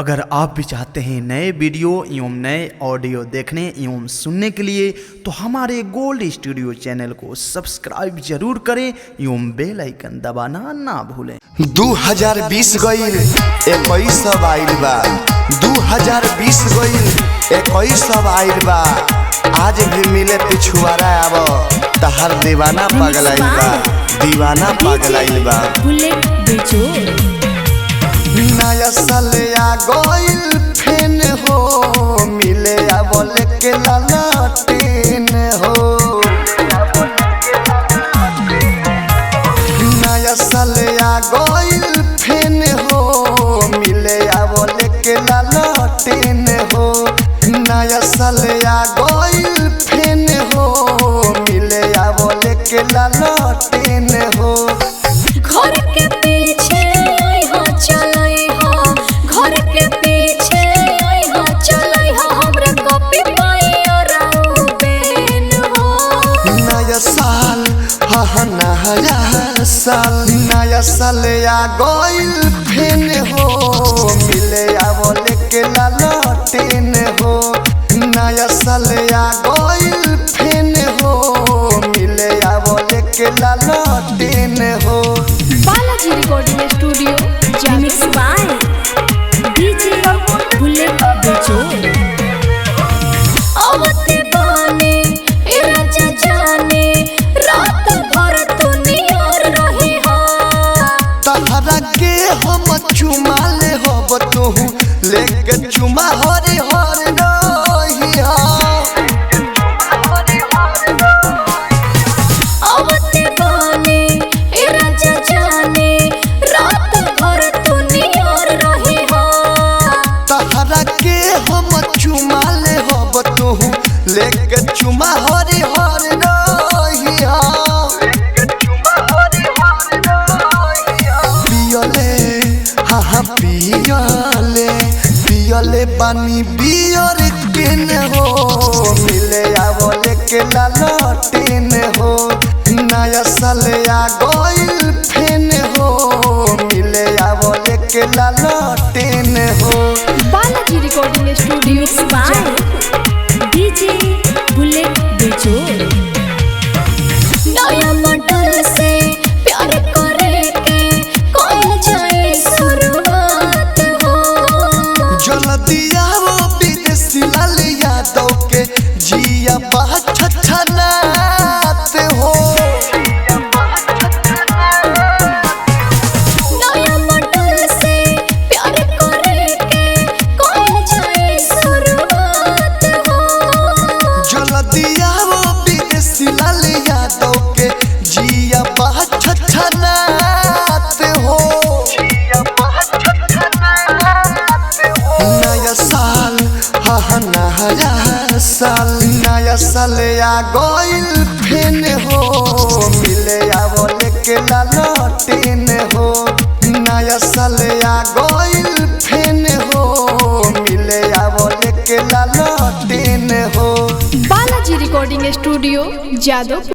अगर आप भी चाहते हैं नए वीडियो एवं नए ऑडियो देखने एवं सुनने के लिए तो हमारे गोल्ड स्टूडियो चैनल को सब्सक्राइब जरूर करें एवं बेल आइकन दबाना ना भूलें। 2020 गईल 21 आइल बा, 2020 गईल 21 आइल बा। आज भी मिले पिछुआरा आब तहर दीवाना पगलाइल बा, दीवाना पगलाइल बा। नया साल आ गईल फेन हो, मिले बोले के लालटेन हो। नया साल आ गईल फेन हो, मिले बोले के लालटेन हो। नया साल आ गईल फेन हो, मिले बोले के लालटेन हो। घर के पीछे चलई हो, घर के पीछे चलई हो, हमरे कॉपी पाई और पेन हो। नया साल नया साल, नया साल आ गईल फेन हो, मिले बोले के लालटेन हो। नया साल आ गईल फेन हो, मिले बोले के लालटेन हो। Balaji recording studio mix by DJ bullet बेजोड़। आवते बाने ए राजा जाने, रात भर तू नियर रही हो। तहरा के हम चुमा ले हो, तू लेके चुमा हरे हर रही हो। आवते बाने ए राजा जाने, रात भर तू नियर रही हो। तहरा के हम चुमा ले हो, तू लेके चुमा हरे हर रही हो। पियले हाँ पियले पियले पानी बियर केन हो, मिले बोले के लालटेन हो। नया साल आ गईल फेन हो, मिले बोले के लालटेन हो। Balaji recording studio by DJ bullet बेजोड़। नया मॉडल से प्यार करे के कौन जाए शुरुआत हो। जल्दी आओ विदेशी लाल यादव के जिया छछनात हो। नया मॉडल से प्यार करे के कौन जाए शुरुआत हो। जल्दी आओ विदेशी लाल यादव के जिया छछनात हो। नया साल नया साल, नया साल आ गईल फेन हो, मिले बोले के लालटेन हो। नया साल आ गईल फेन हो, मिले बोले के लालटेन हो। Balaji recording studio Jadav.